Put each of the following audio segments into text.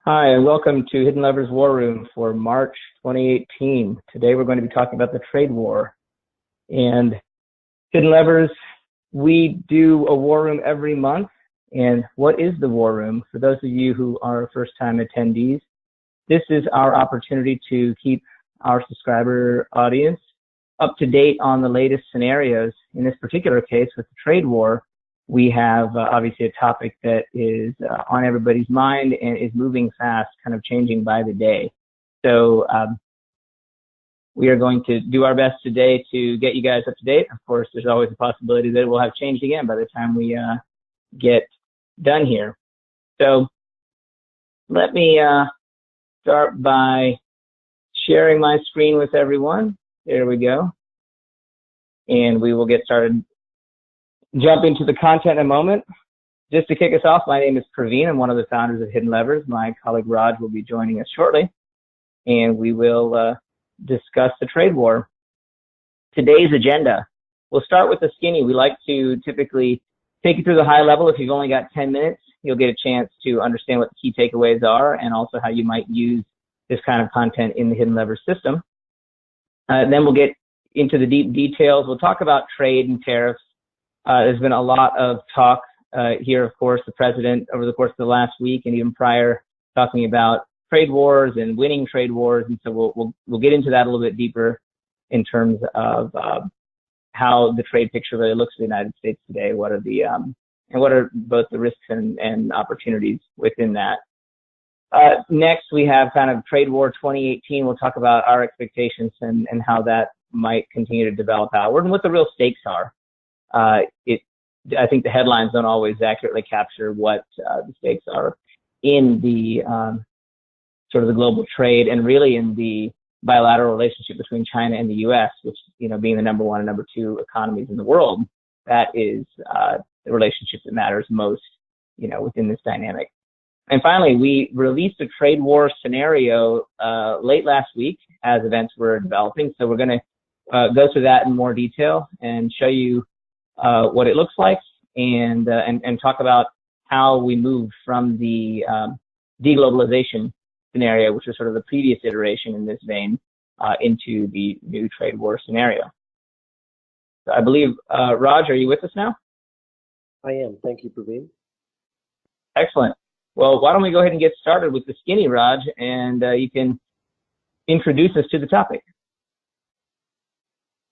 Hi, and welcome to Hidden Levers War Room for March 2018. Today we're going to be talking about the trade war. And Hidden Levers, we do a war room every month. And what is the war room? For those of you who are first-time attendees, this is our opportunity to keep our subscriber audience up to date on the latest scenarios. In this particular case, with the trade war, we have obviously a topic that is on everybody's mind and is moving fast, kind of changing by the day. So we are going to do our best today to get you guys up to date. Of course, there's always a possibility that it will have changed again by the time we get done here. So let me start by sharing my screen with everyone. There we go. And we will get started. Jump into the content in a moment. Just to kick us off, my name is Praveen. I'm one of the founders of Hidden Levers. My colleague Raj will be joining us shortly, and we will discuss the trade war. Today's agenda. We'll start with the skinny. We like to typically take you through the high level. If you've only got 10 minutes, you'll get a chance to understand what the key takeaways are and also how you might use this kind of content in the Hidden Levers system. Then we'll get into the deep details. We'll talk about trade and tariffs. There's been a lot of talk here, of course, the president over the course of the last week and even prior talking about trade wars and winning trade wars. And so we'll get into that a little bit deeper in terms of how the trade picture really looks for the United States today. What are the and what are both the risks and opportunities within that. Next, we have kind of trade war 2018. We'll talk about our expectations and how that might continue to develop outward and what the real stakes are. I think the headlines don't always accurately capture what the stakes are in the sort of the global trade and really in the bilateral relationship between China and the U.S., which, you know, being the number one and number two economies in the world, that is the relationship that matters most, you know, within this dynamic. And finally, we released a trade war scenario late last week as events were developing. So we're going to go through that in more detail and show you what it looks like and talk about how we moved from the deglobalization scenario, which was sort of the previous iteration in this vein, into the new trade war scenario. So I believe, Raj, are you with us now? I am. Thank you, Praveen. Excellent. Well, why don't we go ahead and get started with the skinny, Raj, and you can introduce us to the topic.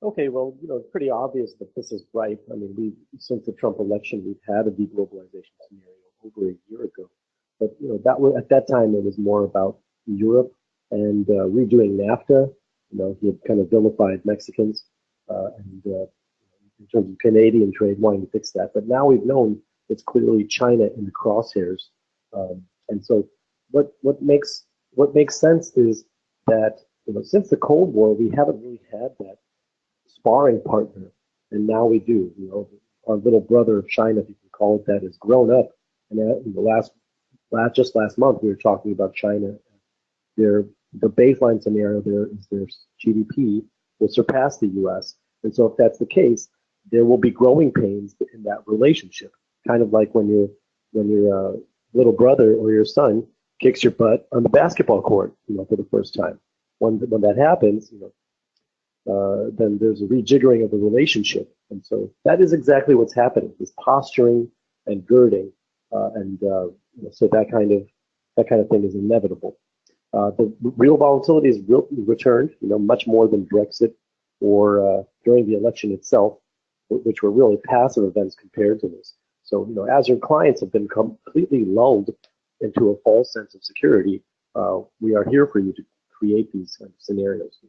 Okay, well, you know, it's pretty obvious that this is ripe. I mean, since the Trump election, we've had a deglobalization scenario over a year ago. But, you know, at that time, it was more about Europe and redoing NAFTA. You know, he had kind of vilified Mexicans in terms of Canadian trade, wanting to fix that. But now we've known it's clearly China in the crosshairs. And so what makes sense is that, you know, since the Cold War, we haven't really had that sparring partner, and now we do. You know, our little brother of China, if you can call it that, has grown up. And in the just last month, we were talking about China. The baseline scenario there is their GDP will surpass the U.S. And so if that's the case, there will be growing pains in that relationship. Kind of like when your little brother or your son kicks your butt on the basketball court, you know, for the first time. When that happens, you know, then there's a rejiggering of the relationship. And so that is exactly what's happening, this posturing and girding. So that kind of thing is inevitable. The real volatility is returned, you know, much more than Brexit or during the election itself, which were really passive events compared to this. So, you know, as your clients have been completely lulled into a false sense of security, we are here for you to create these kind of scenarios.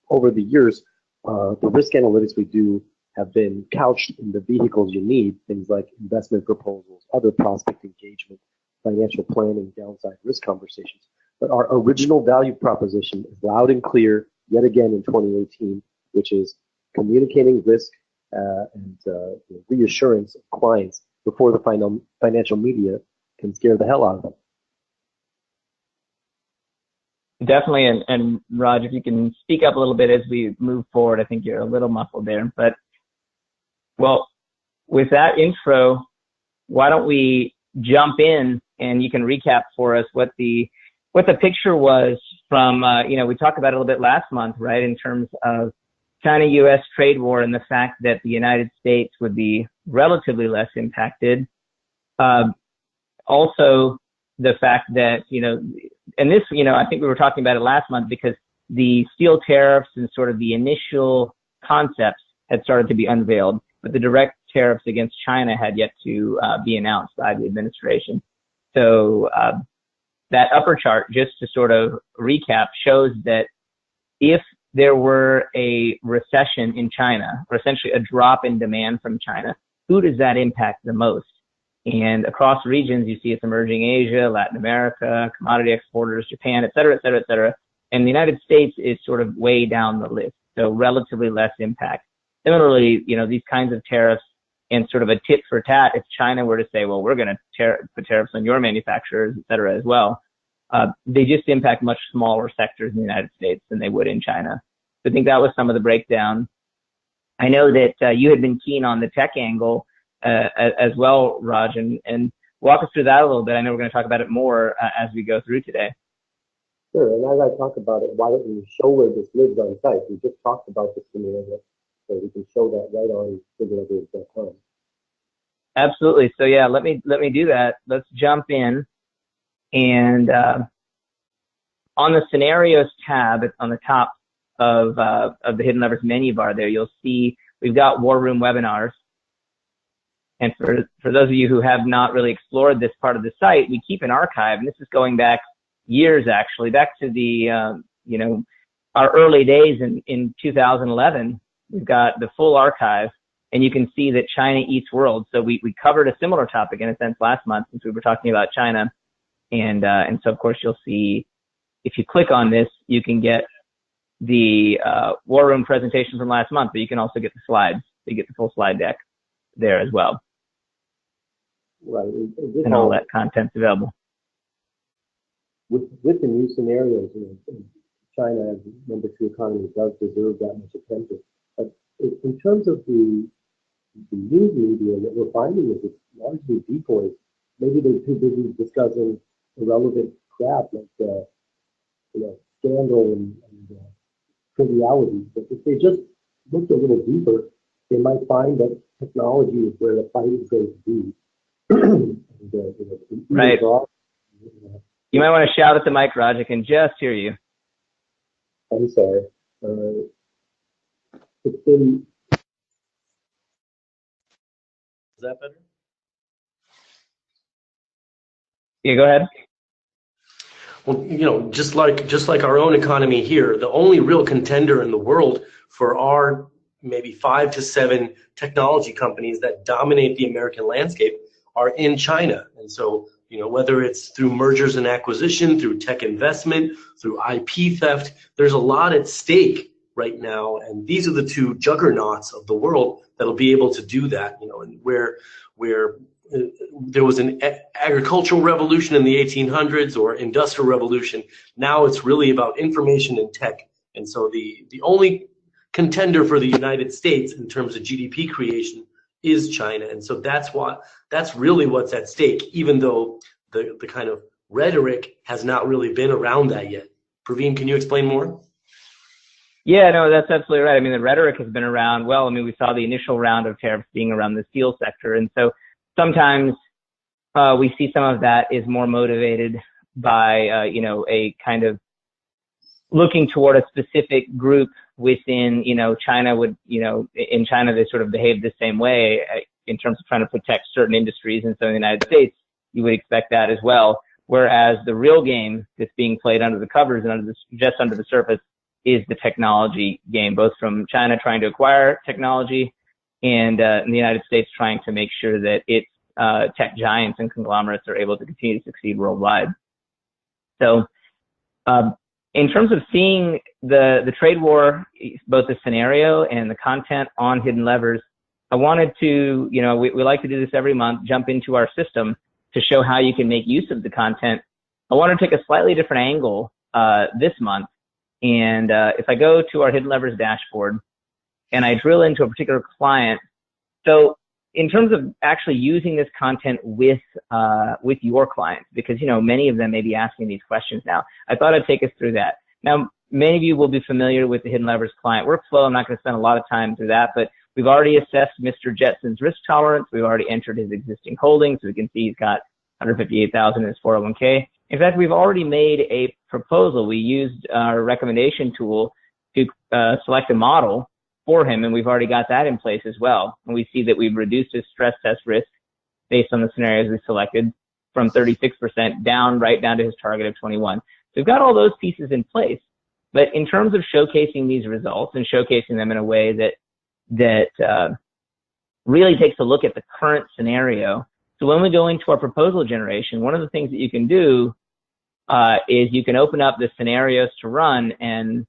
Over the years, the risk analytics we do have been couched in the vehicles you need, things like investment proposals, other prospect engagement, financial planning, downside risk conversations. But our original value proposition is loud and clear yet again in 2018, which is communicating risk and reassurance of clients before the financial media can scare the hell out of them. Definitely, and Raj, if you can speak up a little bit as we move forward. I think you're a little muffled there. But, well, with that intro, why don't we jump in and you can recap for us what the picture was from, we talked about it a little bit last month, right, in terms of China-U.S. trade war and the fact that the United States would be relatively less impacted. Also, the fact that, and this, I think we were talking about it last month because the steel tariffs and sort of the initial concepts had started to be unveiled, but the direct tariffs against China had yet to be announced by the administration. So that upper chart, just to sort of recap, shows that if there were a recession in China, or essentially a drop in demand from China, who does that impact the most? And across regions, you see it's emerging Asia, Latin America, commodity exporters, Japan, et cetera, et cetera, et cetera. And the United States is sort of way down the list, so relatively less impact. Similarly, these kinds of tariffs and sort of a tit for tat, if China were to say, well, we're going to put tariffs on your manufacturers, et cetera, as well, they just impact much smaller sectors in the United States than they would in China. So I think that was some of the breakdown. I know that you had been keen on the tech angle as well, Raj, and walk us through that a little bit. I know we're going to talk about it more as we go through today. Sure, and as I talk about it, why don't we show where this lives on site? We just talked about this scenario, so we can show that right on agri-biz.com. Absolutely. So yeah, let me do that. Let's jump in, and on the scenarios tab on the top of the Hidden Levers menu bar there, you'll see we've got War Room webinars. And for those of you who have not really explored this part of the site, we keep an archive, and this is going back years, actually, back to the, our early days in 2011. We've got the full archive, and you can see that China eats world. So we covered a similar topic in a sense last month since we were talking about China. And so of course you'll see, if you click on this, you can get the War Room presentation from last month, but you can also get the slides. You get the full slide deck there as well. Right. And all that content's available. With the new scenarios, China as number 2 economy does deserve that much attention. But in terms of the news media, what we're finding is it's largely decoys. Maybe they're too busy discussing irrelevant crap like scandal and trivialities. But if they just looked a little deeper, they might find that technology is where the fight is going to be. Right. You might want to shout at the mic, Raj. I can just hear you. I'm sorry. It's been. Is that better? Yeah, go ahead. Well, just like our own economy here, the only real contender in the world for our maybe 5 to 7 technology companies that dominate the American landscape are in China. And so, whether it's through mergers and acquisition, through tech investment, through IP theft, there's a lot at stake right now. And these are the 2 juggernauts of the world that'll be able to do that, and where there was an agricultural revolution in the 1800s or industrial revolution. Now it's really about information and tech. And so the only contender for the United States in terms of GDP creation is China. And so that's really what's at stake, even though the kind of rhetoric has not really been around that yet. Praveen, can you explain more? Yeah, no, that's absolutely right. I mean, the rhetoric has been around. Well, I mean, we saw the initial round of tariffs being around the steel sector. And so sometimes we see some of that is more motivated by, a kind of looking toward a specific group within, China would, in China, they sort of behave the same way in terms of trying to protect certain industries. And so in the United States, you would expect that as well. Whereas the real game that's being played under the covers and just under the surface is the technology game, both from China trying to acquire technology and in the United States trying to make sure that its tech giants and conglomerates are able to continue to succeed worldwide. So in terms of seeing the trade war, both the scenario and the content on Hidden Levers, I wanted to, we like to do this every month, jump into our system to show how you can make use of the content. I want to take a slightly different angle this month. And if I go to our Hidden Levers dashboard and I drill into a particular client, so in terms of actually using this content with your clients, because, you know, many of them may be asking these questions now, I thought I'd take us through that. Now, many of you will be familiar with the Hidden Levers client workflow. I'm not going to spend a lot of time through that, but we've already assessed Mr. Jetson's risk tolerance. We've already entered his existing holdings. So we can see he's got $158,000 in his 401k. In fact, we've already made a proposal. We used our recommendation tool to select a model for him, and we've already got that in place as well. And we see that we've reduced his stress test risk based on the scenarios we selected from 36% right down to his target of 21. So we've got all those pieces in place. But in terms of showcasing these results and showcasing them in a way that really takes a look at the current scenario. So when we go into our proposal generation, one of the things that you can do is you can open up the scenarios to run, and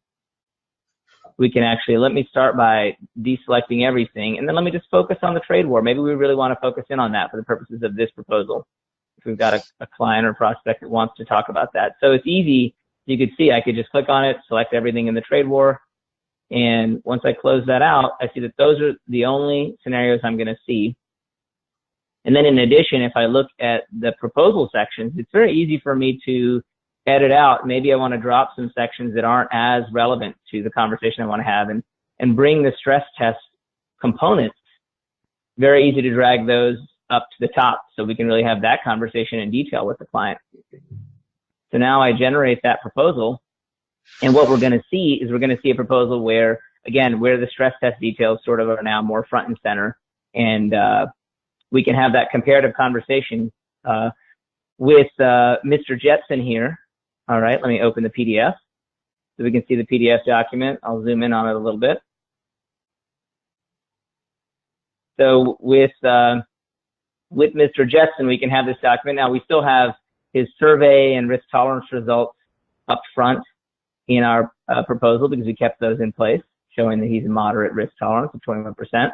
we can actually, let me start by deselecting everything, and then let me just focus on the trade war. Maybe we really want to focus in on that for the purposes of this proposal, if we've got a client or prospect that wants to talk about that. So it's easy. You could see I could just click on it, select everything in the trade war, and once I close that out, I see that those are the only scenarios I'm going to see. And then in addition, if I look at the proposal sections, it's very easy for me to edit out. Maybe I want to drop some sections that aren't as relevant to the conversation I want to have, and bring the stress test components. Very easy to drag those up to the top so we can really have that conversation in detail with the client. So now I generate that proposal, and what we're going to see is we're going to see a proposal where, again, where the stress test details sort of are now more front and center, and we can have that comparative conversation with Mr. Jetson here. All right, let me open the PDF so we can see the PDF document. I'll zoom in on it a little bit. So with Mr. Jetson, we can have this document. Now we still have his survey and risk tolerance results up front in our proposal because we kept those in place, showing that he's a moderate risk tolerance of 21%.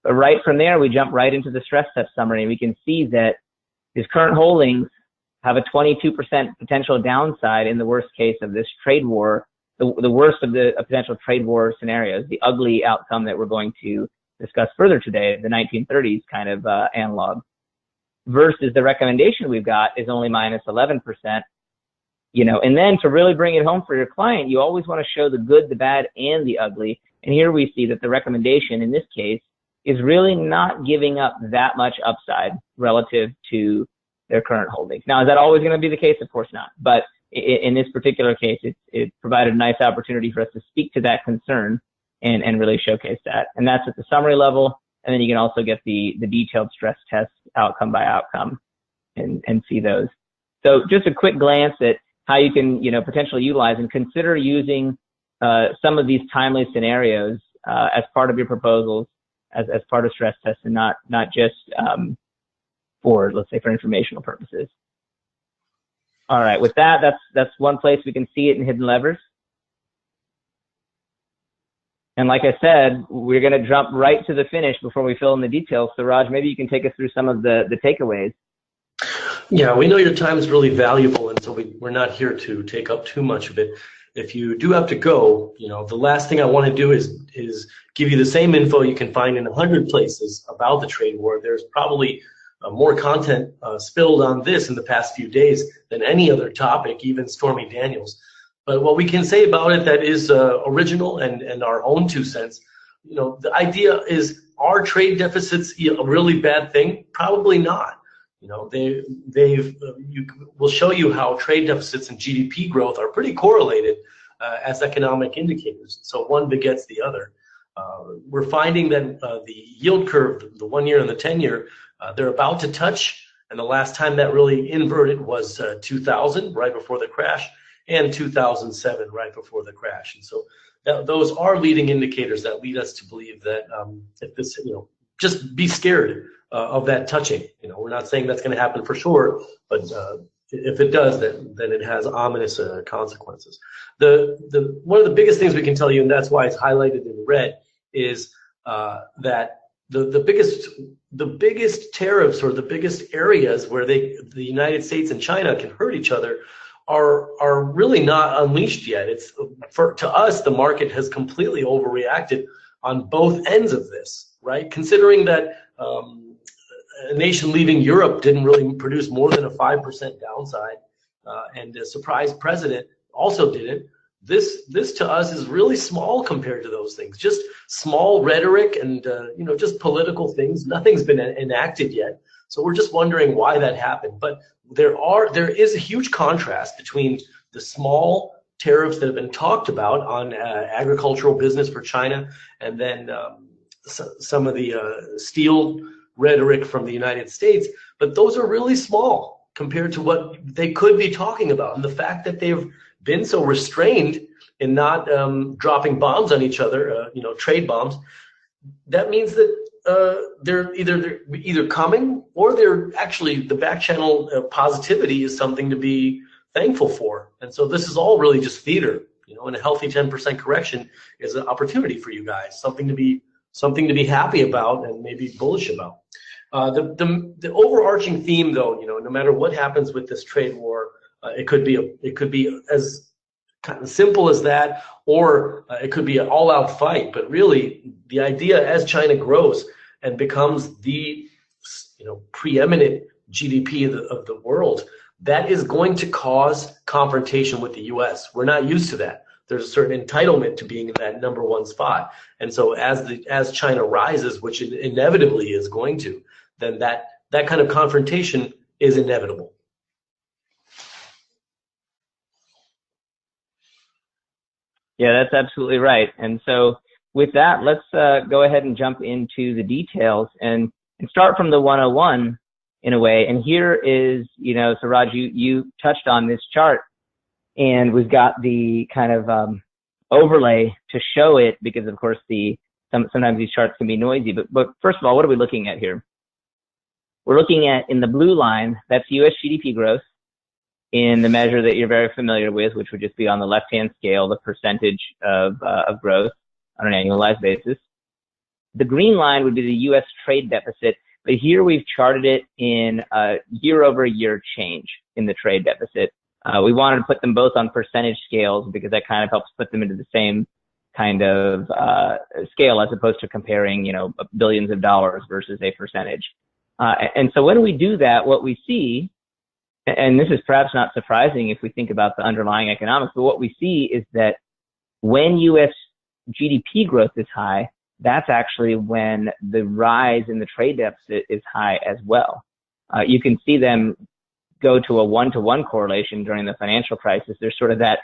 But right from there, we jump right into the stress test summary, and we can see that his current holdings have a 22% potential downside in the worst case of this trade war, the worst of the potential trade war scenarios, the ugly outcome that we're going to discuss further today, the 1930s kind of analog, versus the recommendation we've got is only minus 11%. You know, and then to really bring it home for your client, you always want to show the good, the bad, and the ugly. And here we see that the recommendation in this case is really not giving up that much upside relative to their current holdings. Now, is that always going to be the case? Of course not. But in this particular case, it provided a nice opportunity for us to speak to that concern and really showcase that. And that's at the summary level. And then you can also get the detailed stress test outcome by outcome and see those. So just a quick glance at how you can, you know, potentially utilize and consider using some of these timely scenarios as part of your proposals, as part of stress tests, and not just for, let's say, for informational purposes. All right, with that, that's one place we can see it in Hidden Levers. And like I said, we're going to jump right to the finish before we fill in the details. So Raj, maybe you can take us through some of the takeaways. Yeah, we know your time is really valuable, and so we're not here to take up too much of it. If you do have to go, you know, the last thing I want to do is give you the same info you can find in 100 places about the trade war. There's probably more content spilled on this in the past few days than any other topic, even Stormy Daniels. But what we can say about it that is original and our own 2 cents, you know, the idea is, are trade deficits a really bad thing? Probably not. You know, we'll show you how trade deficits and GDP growth are pretty correlated as economic indicators. So one begets the other. We're finding that the yield curve, the 1 year and the 10-year, they're about to touch. And the last time that really inverted was 2000, right before the crash, and 2007, right before the crash. And so those are leading indicators that lead us to believe that if this, you know, just be scared of that touching. You know, we're not saying that's going to happen for sure, but if it does, then it has ominous consequences. One of the biggest things we can tell you, and that's why it's highlighted in red, is that the biggest tariffs, or the biggest areas where the United States and China can hurt each other, are really not unleashed yet. It's to us, the market has completely overreacted on both ends of this, right? Considering that a nation leaving Europe didn't really produce more than a 5% downside, and a surprise president also didn't. This to us is really small compared to those things. Just small rhetoric and just political things. Nothing's been enacted yet, so we're just wondering why that happened. But there is a huge contrast between the small tariffs that have been talked about on agricultural business for China, and then some of the steel rhetoric from the United States. But those are really small compared to what they could be talking about, and the fact that they've been so restrained in not dropping bombs on each other, trade bombs. That means that they're either coming, or they're actually, the back channel positivity is something to be thankful for. And so this is all really just theater, and a healthy 10% correction is an opportunity for you guys, something to be happy about and maybe bullish about. The overarching theme, though, no matter what happens with this trade war, it could be as kind of simple as that, or it could be an all-out fight. But really, the idea, as China grows and becomes the preeminent GDP of the world, that is going to cause confrontation with the U.S. We're not used to that. There's a certain entitlement to being in that number one spot. And so as China rises, which it inevitably is going to, then that kind of confrontation is inevitable. Yeah, that's absolutely right. And so with that, let's go ahead and jump into the details and start from the 101 in a way. And here is, so Raj, you touched on this chart, and we've got the kind of overlay to show it, because of course sometimes these charts can be noisy. But first of all, what are we looking at here? We're looking at, in the blue line, that's U.S. GDP growth in the measure that you're very familiar with, which would just be on the left-hand scale, the percentage of growth on an annualized basis. The green line would be the U.S. trade deficit, but here we've charted it in year-over-year change in the trade deficit. We wanted to put them both on percentage scales because that kind of helps put them into the same kind of scale, as opposed to comparing, billions of dollars versus a percentage. And so when we do that, what we see, and this is perhaps not surprising if we think about the underlying economics, but what we see is that when U.S. GDP growth is high, that's actually when the rise in the trade deficit is high as well. You can see them go to a 1-to-1 correlation during the financial crisis. There's sort of that,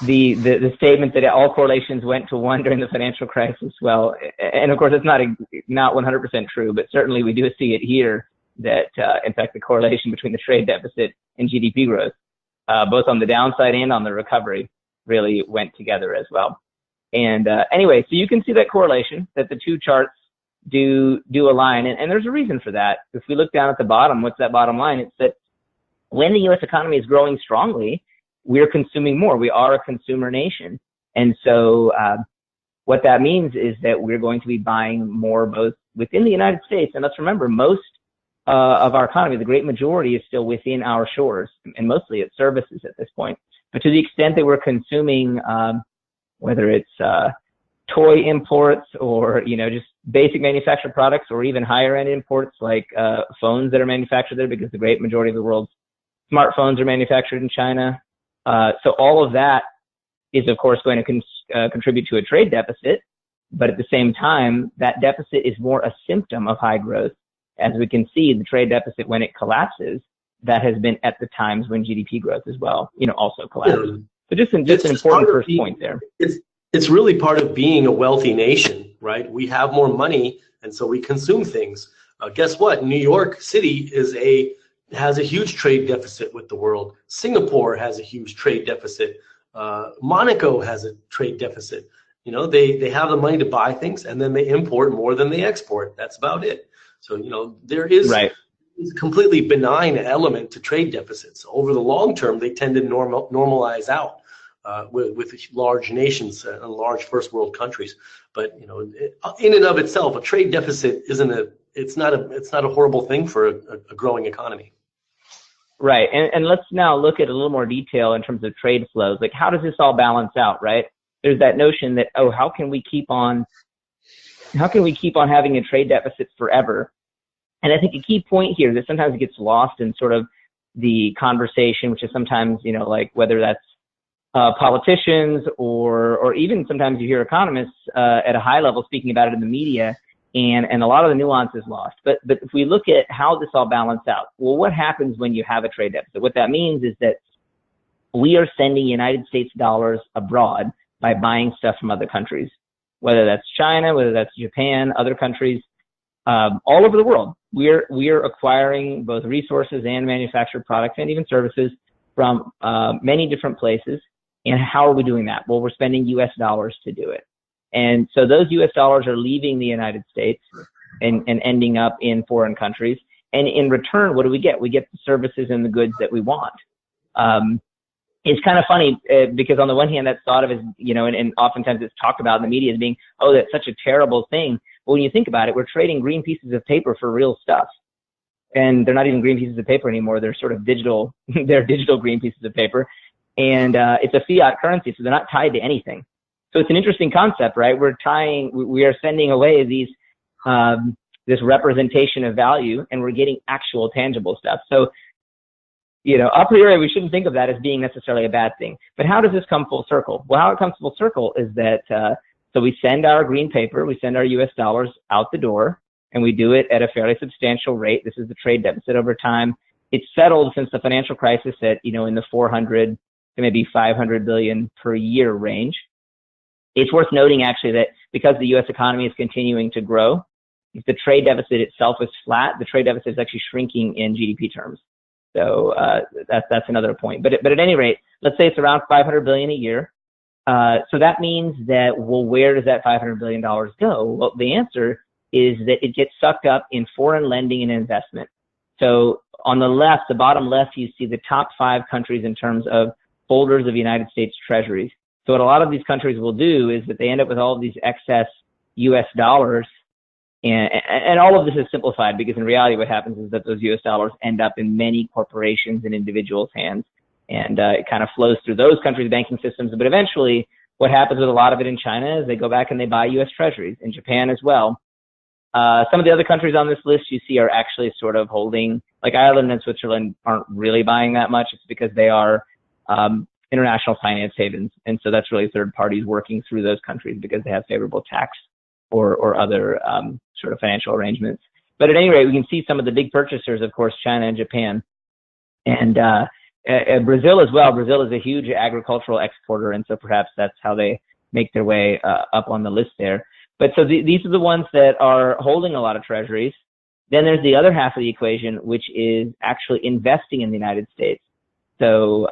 the statement that all correlations went to 1 during the financial crisis. Well, and of course it's not 100% true, but certainly we do see it here, that in fact the correlation between the trade deficit and GDP growth, both on the downside and on the recovery, really went together as well. And anyway, so you can see that correlation, that the two charts do align, and there's a reason for that. If we look down at the bottom, what's that bottom line? It's that when the U.S. economy is growing strongly, we're consuming more. We are a consumer nation, and so what that means is that we're going to be buying more both within the United States, and let's remember, most of our economy, the great majority, is still within our shores, and mostly it's services at this point. But to the extent that we're consuming, whether it's toy imports or just basic manufactured products, or even higher end imports like phones that are manufactured there, because the great majority of the world's smartphones are manufactured in China. So all of that is of course going to contribute to a trade deficit, but at the same time, that deficit is more a symptom of high growth. As we can see, the trade deficit, when it collapses, that has been at the times when GDP growth as well, also collapses. So just an important first point there. It's really part of being a wealthy nation, right? We have more money, and so we consume things. Guess what? New York City has a huge trade deficit with the world. Singapore has a huge trade deficit. Monaco has a trade deficit. They have the money to buy things, and then they import more than they export. That's about it. So, there is a completely benign element to trade deficits. Over the long term, they tend to normalize out with large nations and large first world countries. But, in and of itself, a trade deficit it's not a horrible thing for a growing economy. Right. And let's now look at a little more detail in terms of trade flows. Like, how does this all balance out, right? There's that notion that, how can we keep on how can we keep on having a trade deficit forever? And I think a key point here that sometimes gets lost in sort of the conversation, which is sometimes, like whether that's politicians or even sometimes you hear economists at a high level speaking about it in the media, and a lot of the nuance is lost. But if we look at how this all balances out, well, what happens when you have a trade deficit? What that means is that we are sending United States dollars abroad by buying stuff from other countries, whether that's China, whether that's Japan, other countries, all over the world. We are acquiring both resources and manufactured products and even services from many different places. And how are we doing that? Well, we're spending U.S. dollars to do it. And so those U.S. dollars are leaving the United States and ending up in foreign countries. And in return, what do we get? We get the services and the goods that we want. It's kind of funny because on the one hand, that's thought of as, and oftentimes it's talked about in the media as being, oh, that's such a terrible thing. But when you think about it, we're trading green pieces of paper for real stuff. And they're not even green pieces of paper anymore. They're sort of digital. They're digital green pieces of paper. And it's a fiat currency, so they're not tied to anything. So it's an interesting concept, right? We are sending away these, this representation of value, and we're getting actual tangible stuff. So, a priori, we shouldn't think of that as being necessarily a bad thing. But how does this come full circle? Well, how it comes full circle is that, so we send our green paper, we send our U.S. dollars out the door, and we do it at a fairly substantial rate. This is the trade deficit over time. It's settled since the financial crisis at, in the 400 to maybe 500 billion per year range. It's worth noting actually that because the U.S. economy is continuing to grow, if the trade deficit itself is flat, the trade deficit is actually shrinking in GDP terms. So that's another point. But at any rate, let's say it's around 500 billion a year. So that means that, well, where does that $500 billion go? Well, the answer is that it gets sucked up in foreign lending and investment. So on the left, the bottom left, you see the top 5 countries in terms of holders of United States treasuries. So what a lot of these countries will do is that they end up with all of these excess U.S. dollars, and all of this is simplified because in reality what happens is that those U.S. dollars end up in many corporations and individuals' hands, and it kind of flows through those countries' banking systems. But eventually what happens with a lot of it in China is they go back and they buy U.S. treasuries, in Japan as well. Some of the other countries on this list you see are actually sort of holding, like Ireland and Switzerland aren't really buying that much. It's because they are international finance havens. And so that's really third parties working through those countries because they have favorable tax or other sort of financial arrangements. But at any rate, we can see some of the big purchasers, of course, China and Japan. And Brazil as well. Brazil is a huge agricultural exporter, and so perhaps that's how they make their way up on the list there. But so these are the ones that are holding a lot of treasuries. Then there's the other half of the equation, which is actually investing in the United States. So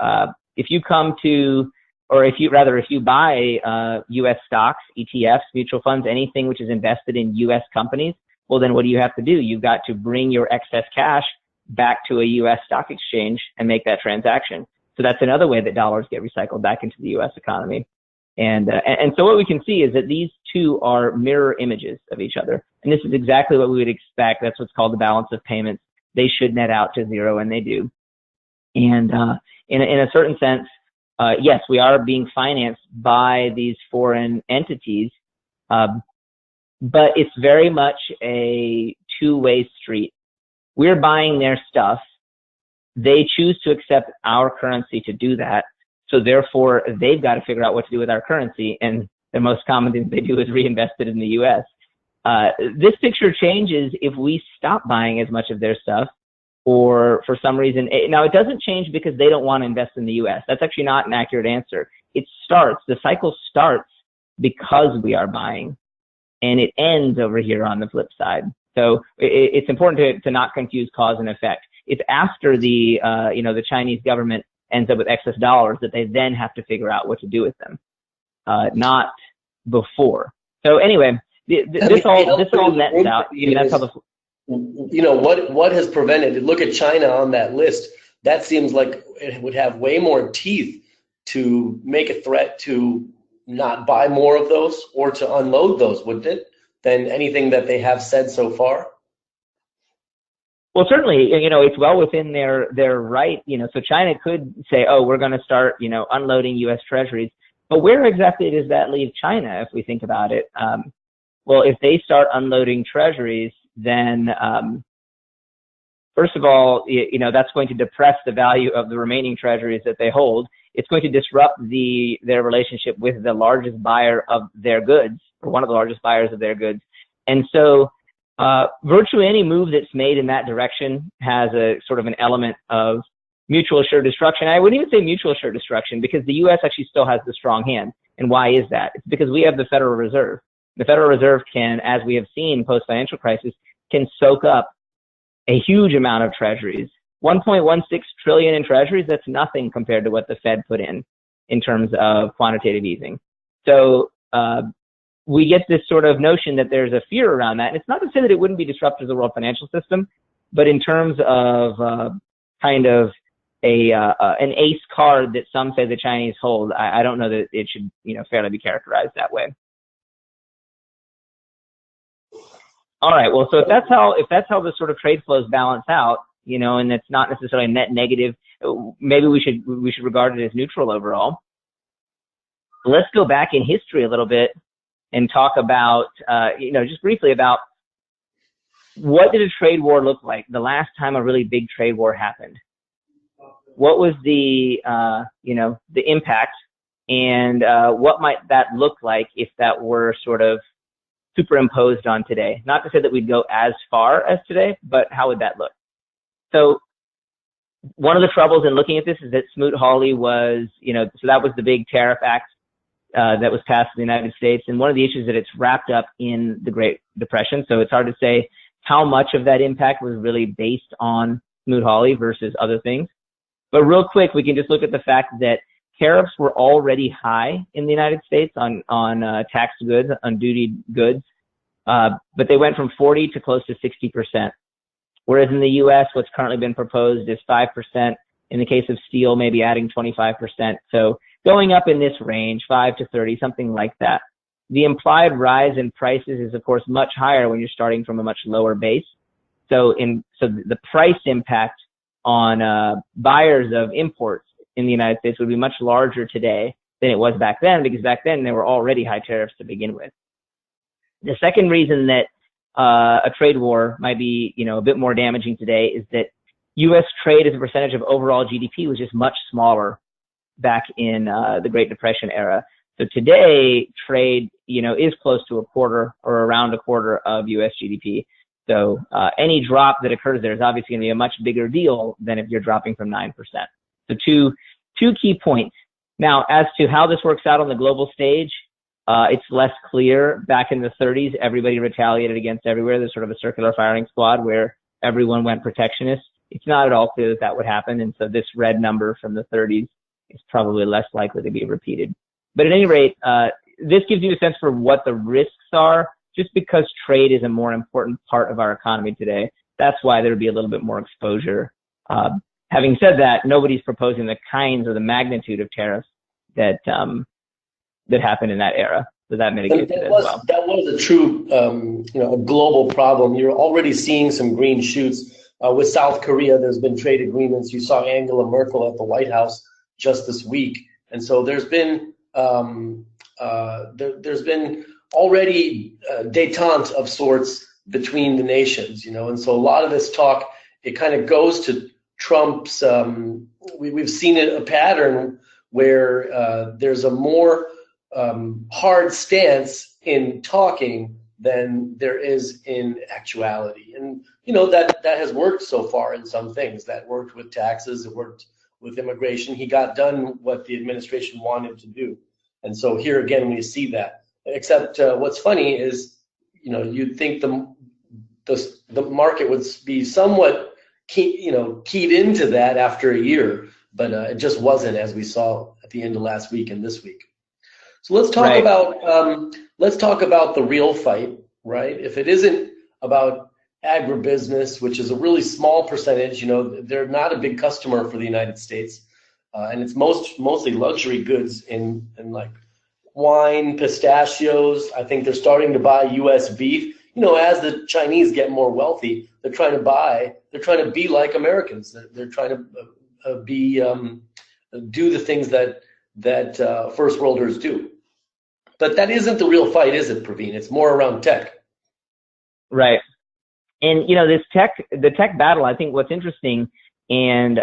if you come to, or if you buy U.S. stocks, ETFs, mutual funds, anything which is invested in U.S. companies, well, then what do you have to do? You've got to bring your excess cash back to a U.S. stock exchange and make that transaction. So that's another way that dollars get recycled back into the U.S. economy. And so what we can see is that these two are mirror images of each other. And this is exactly what we would expect. That's what's called the balance of payments. They should net out to zero, and they do. And in a certain sense, yes, we are being financed by these foreign entities, but it's very much a two-way street. We're buying their stuff. They choose to accept our currency to do that. So therefore, they've got to figure out what to do with our currency. And the most common thing they do is reinvest it in the U.S. This picture changes if we stop buying as much of their stuff, or for some reason. Now, it doesn't change because they don't want to invest in the U.S. That's actually not an accurate answer. The cycle starts because we are buying, and it ends over here on the flip side. So it's important to not confuse cause and effect. It's after the Chinese government ends up with excess dollars that they then have to figure out what to do with them, not before. So anyway, this all nets out. That's how what has prevented? Look at China on that list. That seems like it would have way more teeth to make a threat to not buy more of those or to unload those, wouldn't it, than anything that they have said so far? Well, certainly, it's well within their right. So China could say, oh, we're going to start, unloading U.S. treasuries. But where exactly does that leave China if we think about it? Well, if they start unloading treasuries, then first of all, that's going to depress the value of the remaining treasuries that they hold. It's going to disrupt their relationship with the largest buyer of their goods, or one of the largest buyers of their goods. And so virtually any move that's made in that direction has a sort of an element of mutual assured destruction. I wouldn't even say mutual assured destruction, because the U.S. actually still has the strong hand. And why is that? It's because we have the Federal Reserve. The Federal Reserve can, as we have seen post-financial crisis, can soak up a huge amount of treasuries. 1.16 trillion in treasuries, that's nothing compared to what the Fed put in terms of quantitative easing. So we get this sort of notion that there's a fear around that. And it's not to say that it wouldn't be disruptive to the world financial system, but in terms of kind of an ace card that some say the Chinese hold, I don't know that it should fairly be characterized that way. All right. Well, so if that's how the sort of trade flows balance out, and it's not necessarily net negative, maybe we should regard it as neutral overall. Let's go back in history a little bit and talk about, just briefly about what did a trade war look like the last time a really big trade war happened? What was the impact, and what might that look like if that were sort of superimposed on today? Not to say that we'd go as far as today, but how would that look? So one of the troubles in looking at this is that Smoot-Hawley was, so that was the big tariff act that was passed in the United States. And one of the issues that it's wrapped up in the Great Depression. So it's hard to say how much of that impact was really based on Smoot-Hawley versus other things. But real quick, we can just look at the fact that tariffs were already high in the United States on taxed goods, on duty goods, but they went from 40 to close to 60%. Whereas in the U.S., what's currently been proposed is 5%. In the case of steel, maybe adding 25%. So going up in this range, 5 to 30, something like that. The implied rise in prices is, of course, much higher when you're starting from a much lower base. So the price impact on buyers of imports in the United States would be much larger today than it was back then, because back then there were already high tariffs to begin with. The second reason that a trade war might be, a bit more damaging today is that U.S. trade as a percentage of overall GDP was just much smaller back in the Great Depression era. So today, trade, is close to a quarter or around a quarter of U.S. GDP. So any drop that occurs there is obviously going to be a much bigger deal than if you're dropping from 9%. So two key points. Now, as to how this works out on the global stage, it's less clear. Back in the 30s, everybody retaliated against everywhere. There's sort of a circular firing squad where everyone went protectionist. It's not at all clear that would happen. And so this red number from the 30s is probably less likely to be repeated. But at any rate, this gives you a sense for what the risks are. Just because trade is a more important part of our economy today, that's why there would be a little bit more exposure. Having said that, nobody's proposing the kinds or the magnitude of tariffs that happened in that era. So that mitigates it as well. That was a true, a global problem. You're already seeing some green shoots with South Korea. There's been trade agreements. You saw Angela Merkel at the White House just this week, and so there's been already détente of sorts between the nations, and so a lot of this talk, it kind of goes to Trump's, we've seen a pattern where there's a more hard stance in talking than there is in actuality. And, that has worked so far in some things. That worked with taxes, it worked with immigration. He got done what the administration wanted to do. And so here again, we see that. Except what's funny is, you'd think the market would be somewhat keyed into that after a year, but it just wasn't, as we saw at the end of last week and this week. So let's talk about the real fight, right? If it isn't about agribusiness, which is a really small percentage, they're not a big customer for the United States, and it's mostly luxury goods in like wine, pistachios. I think they're starting to buy U.S. beef. As the Chinese get more wealthy, they're trying to be like Americans. They're trying to do the things that first worlders do. But that isn't the real fight, is it, Praveen? It's more around tech. Right. And, the tech battle, I think what's interesting, and,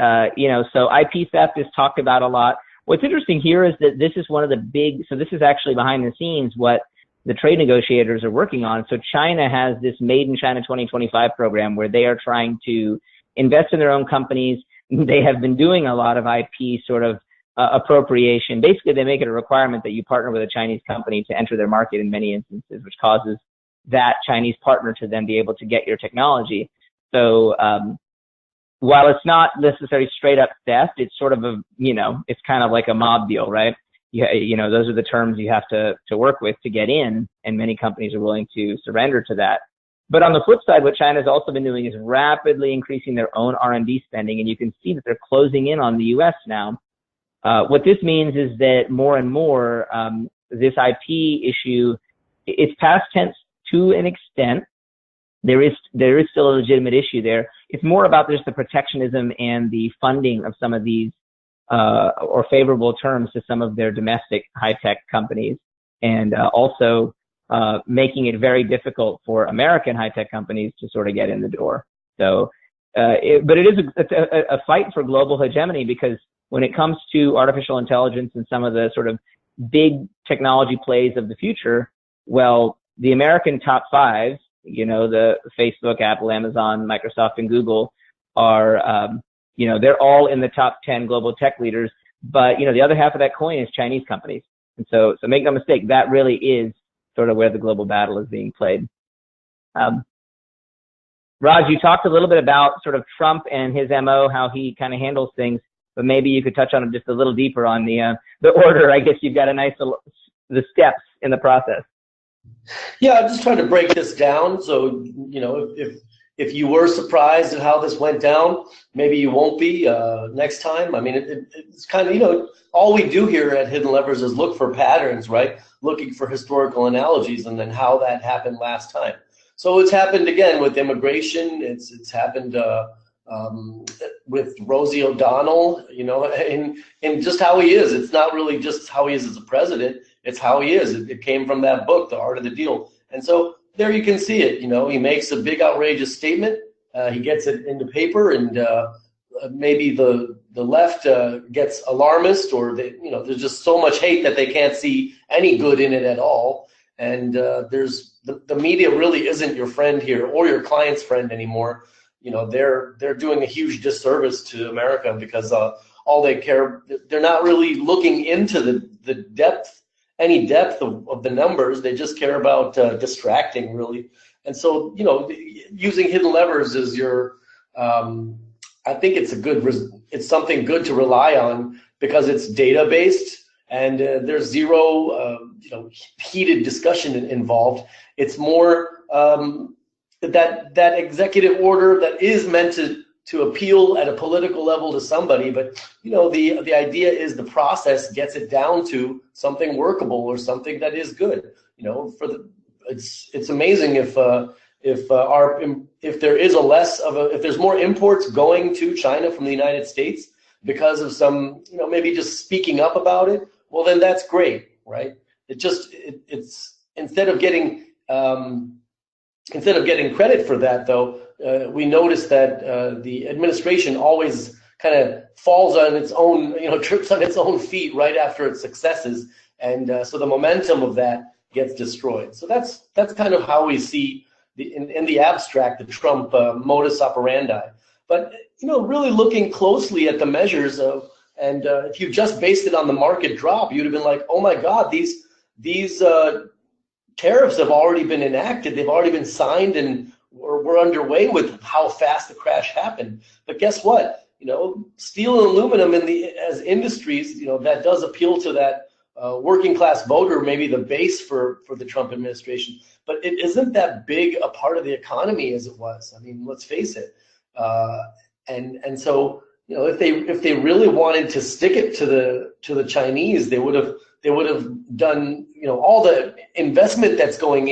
so IP theft is talked about a lot. What's interesting here is that this is one of the this is actually behind the scenes what the trade negotiators are working on. So China has this Made in China 2025 program where they are trying to invest in their own companies. They have been doing a lot of IP sort of appropriation. Basically, they make it a requirement that you partner with a Chinese company to enter their market in many instances, which causes that Chinese partner to then be able to get your technology. So while it's not necessarily straight up theft, it's sort of it's kind of like a mob deal, right? Those are the terms you have to work with to get in, and many companies are willing to surrender to that. But on the flip side, what China's also been doing is rapidly increasing their own R&D spending, and you can see that they're closing in on the U.S. now. What this means is that more and more this IP issue, it's past tense to an extent. There is still a legitimate issue there. It's more about just the protectionism and the funding of some of these or favorable terms to some of their domestic high-tech companies, and also making it very difficult for American high-tech companies to sort of get in the door. So, but it is a fight for global hegemony, because when it comes to artificial intelligence and some of the sort of big technology plays of the future, well, the American top fives, the Facebook, Apple, Amazon, Microsoft, and Google are, they're all in the top 10 global tech leaders. But, the other half of that coin is Chinese companies. And so make no mistake, that really is sort of where the global battle is being played. Raj, you talked a little bit about sort of Trump and his MO, how he kind of handles things, but maybe you could touch on it just a little deeper on the order. I guess you've got the steps in the process. Yeah, I'm just trying to break this down. So, if you were surprised at how this went down, maybe you won't be next time. I mean, it's kind of, all we do here at Hidden Levers is look for patterns, right? Looking for historical analogies and then how that happened last time. So it's happened again with immigration. It's happened with Rosie O'Donnell, in just how he is. It's not really just how he is as a president. It's how he is. It came from that book, The Art of the Deal. And so there you can see it. He makes a big outrageous statement. He gets it into paper, and maybe the left gets alarmist, or there's just so much hate that they can't see any good in it at all. And there's the media really isn't your friend here, or your client's friend anymore. They're doing a huge disservice to America, because all they care, they're not really looking into the depth, any depth of the numbers. They just care about distracting, really. And so, using Hidden Levers is your, I think it's something good to rely on, because it's data based, and there's zero, heated discussion involved. It's more that executive order that is meant to appeal at a political level to somebody, but the idea is the process gets it down to something workable or something that is good. It's amazing if there is if there's more imports going to China from the United States because of some, maybe just speaking up about it. Well, then that's great, right? It's instead of getting credit for that, though, we notice that the administration always kind of falls on its own, trips on its own feet right after its successes, and so the momentum of that gets destroyed. So that's kind of how we see in the abstract the Trump modus operandi. But really looking closely at the measures of, and if you just based it on the market drop, you'd have been like, oh my God, these tariffs have already been enacted. They've already been signed, and we're underway with how fast the crash happened. But guess what? Steel and aluminum as industries, that does appeal to that working class voter, maybe the base for the Trump administration. But it isn't that big a part of the economy as it was. I mean, let's face it. And so if they really wanted to stick it to the Chinese, they would have done all the investment that's going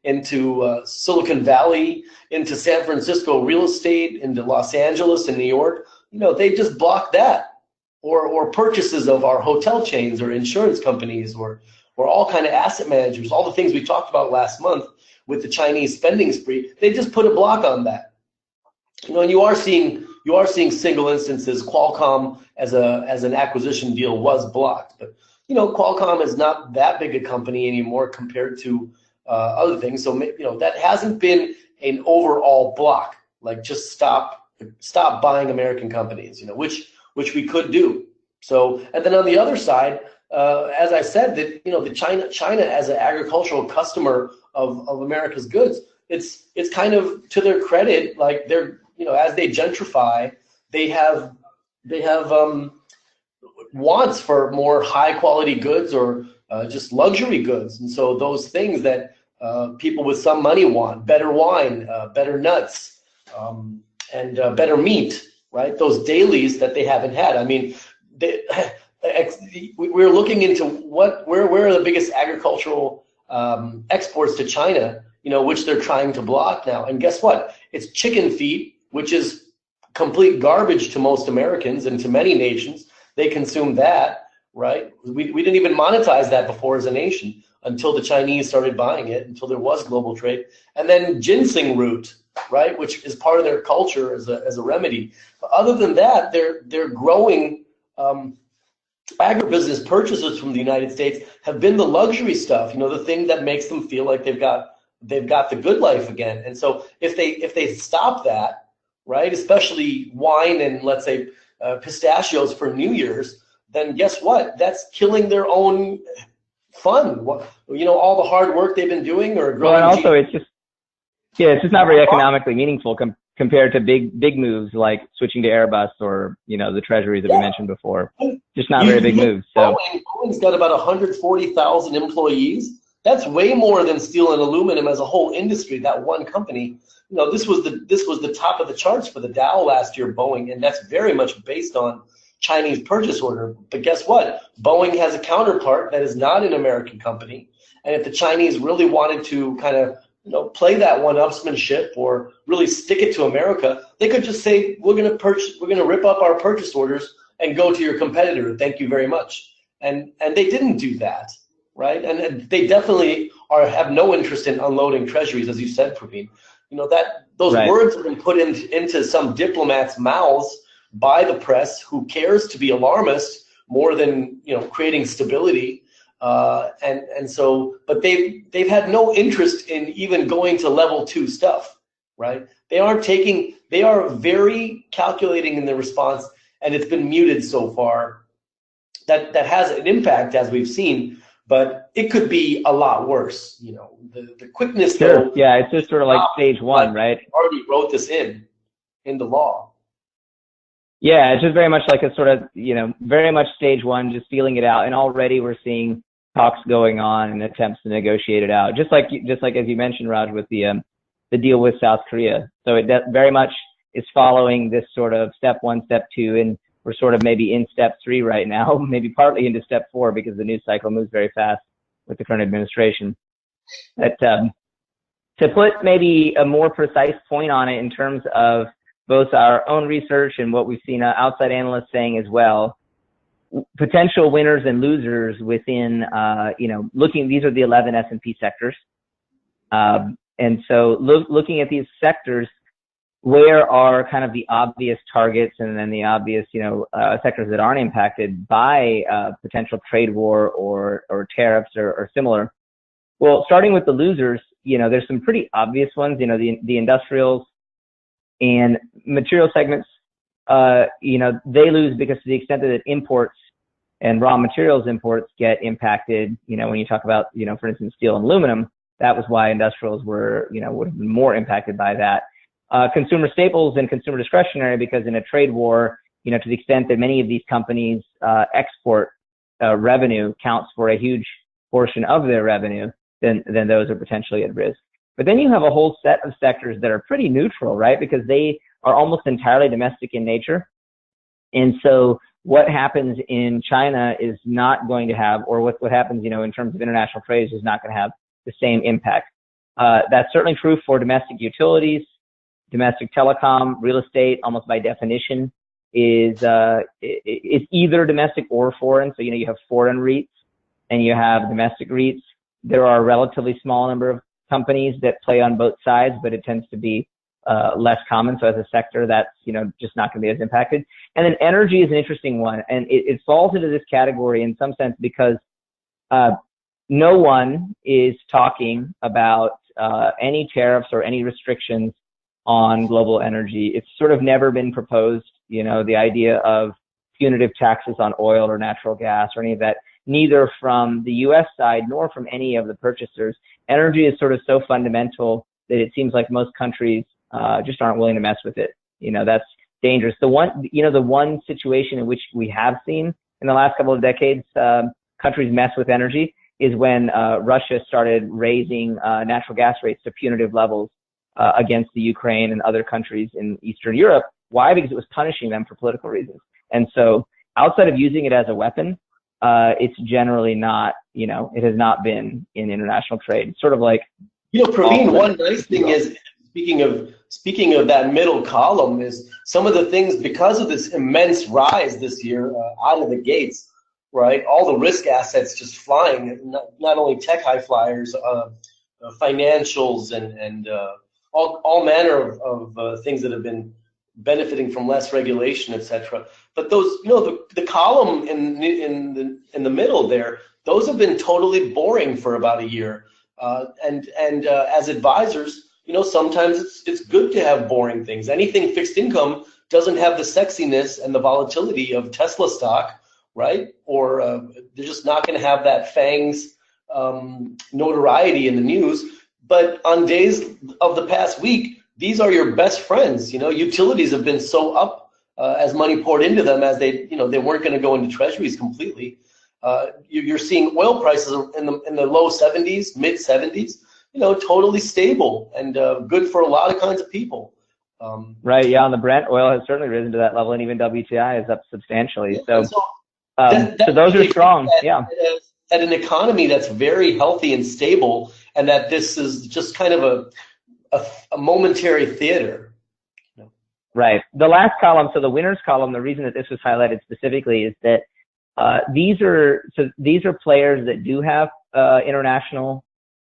into Silicon Valley, into San Francisco real estate, into Los Angeles and New York. They just blocked that, or purchases of our hotel chains or insurance companies or or all kind of asset managers, all the things we talked about last month with the Chinese spending spree, they just put a block on that. And you are seeing single instances. Qualcomm as an acquisition deal was blocked, but Qualcomm is not that big a company anymore compared to other things. So that hasn't been an overall block. Like just stop buying American companies. Which we could do. So, and then on the other side, as I said, that the China as an agricultural customer of America's goods, it's kind of to their credit, like they're as they gentrify, they have wants for more high quality goods or just luxury goods, and so those things that people with some money want, better wine, better nuts, and better meat, right? Those dailies that they haven't had. I mean, we're looking into where are the biggest agricultural exports to China, which they're trying to block now. And guess what? It's chicken feed, which is complete garbage to most Americans and to many nations. They consume that, right? We didn't even monetize that before as a nation until the Chinese started buying it, until there was global trade. And then ginseng root, right, which is part of their culture as a remedy. But other than that, they're growing. Agribusiness purchases from the United States have been the luxury stuff, the thing that makes them feel like they've got the good life again. And so if they stop that, right, especially wine and let's say pistachios for New Year's, then guess what? That's killing their own fun. All the hard work they've been doing or growing. Well, and also it's just not very economically meaningful compared to big moves like switching to Airbus or the treasuries that we mentioned before. Just not very big moves. So Boeing's got about 140,000 employees. That's way more than steel and aluminum as a whole industry. That one company, this was the top of the charts for the Dow last year, Boeing, and that's very much based on Chinese purchase order. But guess what? Boeing has a counterpart that is not an American company, and if the Chinese really wanted to kind of play that one-upsmanship or really stick it to America, they could just say, we're going to rip up our purchase orders and go to your competitor. Thank you very much. And they didn't do that, right? And they definitely have no interest in unloading treasuries, as you said, Praveen. Those right. words have been put into some diplomats' mouths by the press, who cares to be alarmist more than creating stability. But they've had no interest in even going to level 2 stuff, right? They are very calculating in their response, and it's been muted so far. That has an impact, as we've seen, but it could be a lot worse. The quickness. Sure. Though, yeah, it's just sort of like stage 1, right? Already wrote this in the law. Yeah, it's just very much like a sort of, very much stage 1, just feeling it out. And already we're seeing talks going on and attempts to negotiate it out. Just like as you mentioned, Raj, with the deal with South Korea. So it very much is following this sort of step 1, step 2, and we're sort of maybe in step 3 right now, maybe partly into step 4 because the news cycle moves very fast with the current administration. But to put maybe a more precise point on it in terms of both our own research and what we've seen outside analysts saying as well, potential winners and losers within, these are the 11 S&P sectors. And so looking at these sectors, where are kind of the obvious targets and then the obvious, sectors that aren't impacted by potential trade war or tariffs or similar? Well, starting with the losers, there's some pretty obvious ones, the industrials and material segments. They lose because to the extent that imports and raw materials imports get impacted, when you talk about, for instance, steel and aluminum, that was why industrials were, would have been more impacted by that. Consumer staples and consumer discretionary, because in a trade war, to the extent that many of these companies export revenue counts for a huge portion of their revenue, then those are potentially at risk. But then you have a whole set of sectors that are pretty neutral, right? Because they are almost entirely domestic in nature. And so what happens in China is not going to have, or what happens, in terms of international trade is not going to have the same impact. That's certainly true for domestic utilities, domestic telecom, real estate, almost by definition is either domestic or foreign. So, you have foreign REITs and you have domestic REITs. There are a relatively small number of companies that play on both sides, but it tends to be less common. So as a sector, that's, just not going to be as impacted. And then energy is an interesting one, and it falls into this category in some sense because no one is talking about any tariffs or any restrictions on global energy. It's sort of never been proposed, the idea of punitive taxes on oil or natural gas or any of that, neither from the U.S. side nor from any of the purchasers. Energy is sort of so fundamental that it seems like most countries just aren't willing to mess with it. That's dangerous. The one situation in which we have seen in the last couple of decades countries mess with energy is when Russia started raising natural gas rates to punitive levels against the Ukraine and other countries in Eastern Europe. Why? Because it was punishing them for political reasons. And so outside of using it as a weapon, it's generally not, it has not been in international trade. It's sort of like, Praveen, one nice thing is, speaking of that middle column, is some of the things, because of this immense rise this year out of the gates, right? All the risk assets just flying, not only tech high flyers, financials and all manner of things that have been benefiting from less regulation, etc. But those, the column in the middle there, those have been totally boring for about a year. And as advisors, sometimes it's good to have boring things. Anything fixed income doesn't have the sexiness and the volatility of Tesla stock, right? Or they're just not going to have that FANG's notoriety in the news. But on days of the past week, these are your best friends. Utilities have been so up as money poured into them, as they weren't going to go into treasuries completely. You're seeing oil prices in the low 70s, mid 70s, totally stable and good for a lot of kinds of people. Right. Yeah. And the Brent oil has certainly risen to that level, and even WTI is up substantially. So those are strong. At an economy that's very healthy and stable, and that this is just kind of a momentary theater. Right. The last column, so the winners column, the reason that this was highlighted specifically is that these are players that do have international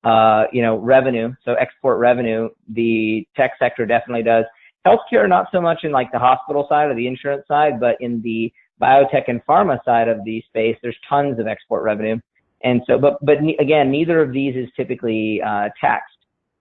revenue, so export revenue. The tech sector definitely does. Healthcare, not so much in like the hospital side or the insurance side, but in the biotech and pharma side of the space, there's tons of export revenue. And so, but again, neither of these is typically taxed.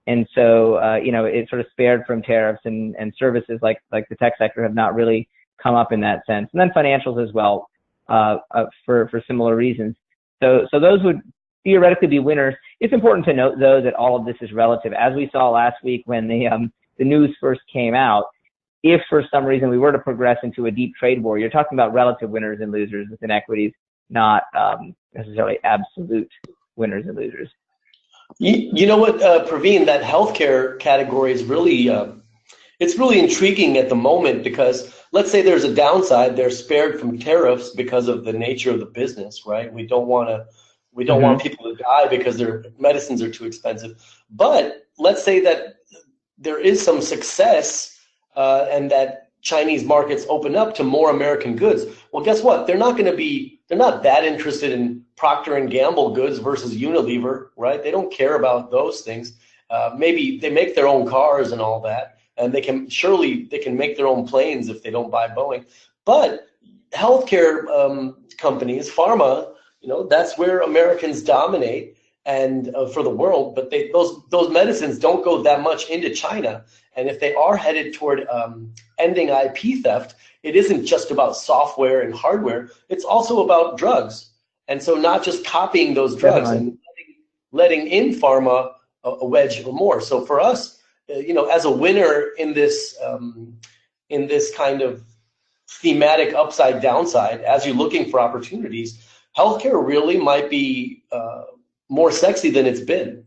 And so, it's sort of spared from tariffs, and services like the tech sector have not really come up in that sense. And then financials as well, for similar reasons. So those would theoretically be winners. It's important to note, though, that all of this is relative. As we saw last week when the news first came out, if for some reason we were to progress into a deep trade war, you're talking about relative winners and losers within equities, not necessarily absolute winners and losers. You know what, Praveen, that healthcare category is really, it's really intriguing at the moment, because let's say there's a downside, they're spared from tariffs because of the nature of the business, right? We don't want people to die because their medicines are too expensive. But let's say that there is some success and that Chinese markets open up to more American goods. Well, guess what? They're not that interested in Procter & Gamble goods versus Unilever, right? They don't care about those things. Maybe they make their own cars and all that, and they can make their own planes if they don't buy Boeing. But healthcare companies, pharma, that's where Americans dominate and for the world. But those medicines don't go that much into China. And if they are headed toward ending IP theft, it isn't just about software and hardware. It's also about drugs. And so not just copying those drugs and letting in pharma a wedge or more. So for us, as a winner in this kind of thematic upside downside, as you're looking for opportunities, healthcare really might be more sexy than it's been.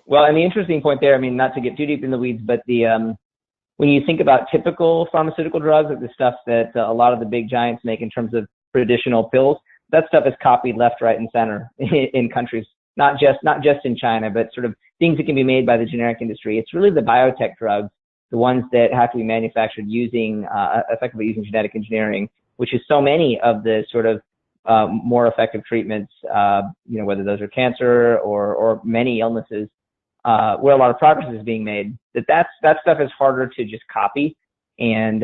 Well, and the interesting point there, not to get too deep in the weeds, but when you think about typical pharmaceutical drugs, like the stuff that a lot of the big giants make in terms of traditional pills, that stuff is copied left, right, and center in countries, not just in China, but sort of things that can be made by the generic industry. It's really the biotech drugs, the ones that have to be manufactured effectively using genetic engineering, which is so many of the sort of more effective treatments, whether those are cancer or many illnesses, where a lot of progress is being made, that stuff is harder to just copy. And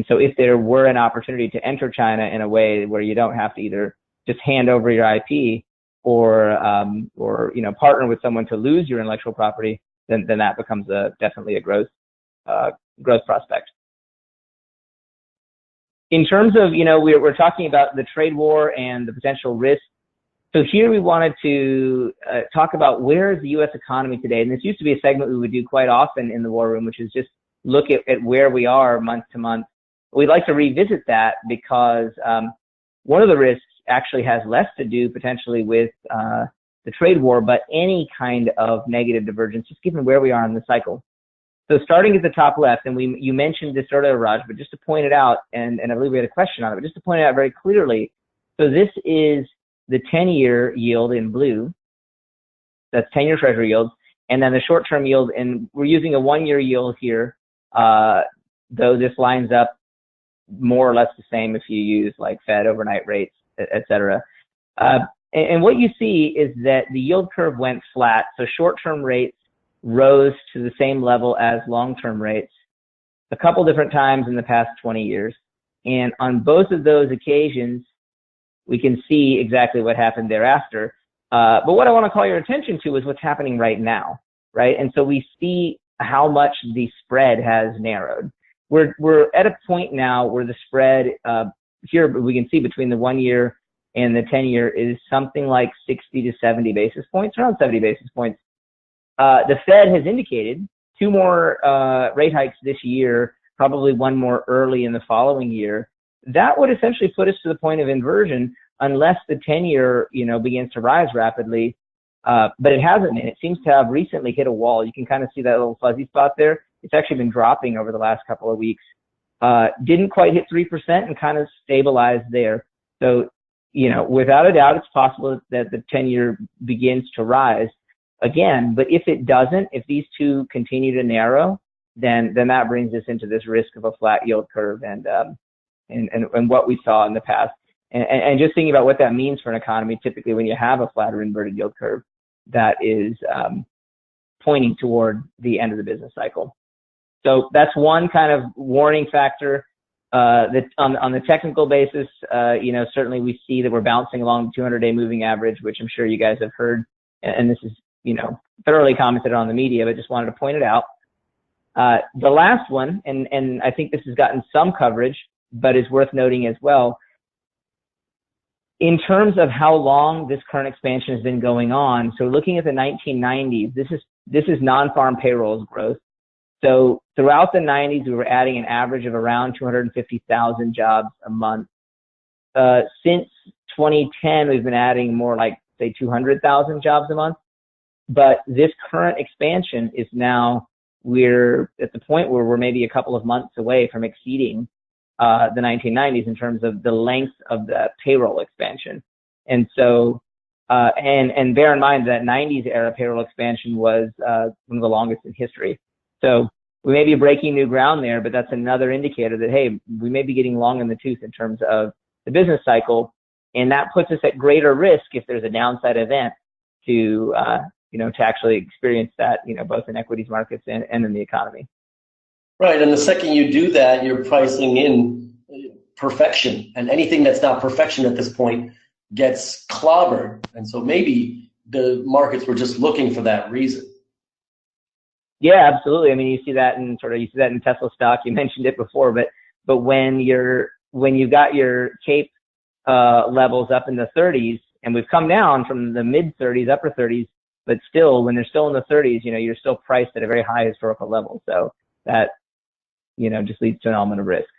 so if there were an opportunity to enter China in a way where you don't have to either just hand over your IP or partner with someone to lose your intellectual property, then that becomes definitely a growth prospect. In terms of, we're talking about the trade war and the potential risks. So here we wanted to talk about where is the U.S. economy today. And this used to be a segment we would do quite often in the War Room, which is just look at where we are month to month. We'd like to revisit that because one of the risks actually has less to do potentially with the trade war, but any kind of negative divergence, just given where we are in the cycle. So starting at the top left, and you mentioned this earlier, Raj, but just to point it out, and I believe we had a question on it, but just to point it out very clearly. So this is the 10-year yield in blue. That's 10-year treasury yields. And then the short-term yield, and we're using a 1-year yield here, though this lines up more or less the same if you use like Fed overnight rates, et cetera. And what you see is that the yield curve went flat. So short-term rates rose to the same level as long-term rates a couple different times in the past 20 years. And on both of those occasions, we can see exactly what happened thereafter. But what I want to call your attention to is what's happening right now, right? And so we see how much the spread has narrowed. We're at a point now where the spread here we can see between the 1-year and the 10-year is something like 60 to 70 basis points, around 70 basis points. The Fed has indicated 2 more rate hikes this year, probably 1 more early in the following year. That would essentially put us to the point of inversion unless the 10-year, begins to rise rapidly. But it hasn't, and it seems to have recently hit a wall. You can kind of see that little fuzzy spot there. It's actually been dropping over the last couple of weeks. Didn't quite hit 3% and kind of stabilized there. So, without a doubt, it's possible that the 10-year begins to rise again. But if it doesn't, if these two continue to narrow, then that brings us into this risk of a flat yield curve and what we saw in the past. And just thinking about what that means for an economy, typically when you have a flat or inverted yield curve, that is pointing toward the end of the business cycle. So that's one kind of warning factor. That on the technical basis, certainly we see that we're bouncing along the 200-day moving average, which I'm sure you guys have heard, and this is thoroughly commented on the media, but just wanted to point it out. The last one, and I think this has gotten some coverage, but is worth noting as well. In terms of how long this current expansion has been going on, so looking at the 1990s, this is non-farm payrolls growth. So throughout the 90s, we were adding an average of around 250,000 jobs a month. Since 2010, we've been adding more like, say, 200,000 jobs a month. But this current expansion is now, we're at the point where we're maybe a couple of months away from exceeding the 1990s in terms of the length of the payroll expansion. And so, and bear in mind that 90s era payroll expansion was one of the longest in history. So we may be breaking new ground there, but that's another indicator that, hey, we may be getting long in the tooth in terms of the business cycle. And that puts us at greater risk if there's a downside event to actually experience that, both in equities markets and in the economy. Right. And the second you do that, you're pricing in perfection, and anything that's not perfection at this point gets clobbered. And so maybe the markets were just looking for that reason. Yeah, absolutely. I mean, you see that in Tesla stock. You mentioned it before, but when you've got your CAPE levels up in the 30s, and we've come down from the mid 30s, upper 30s, but still, when they're still in the 30s, you're still priced at a very high historical level. So that, just leads to an element of risk.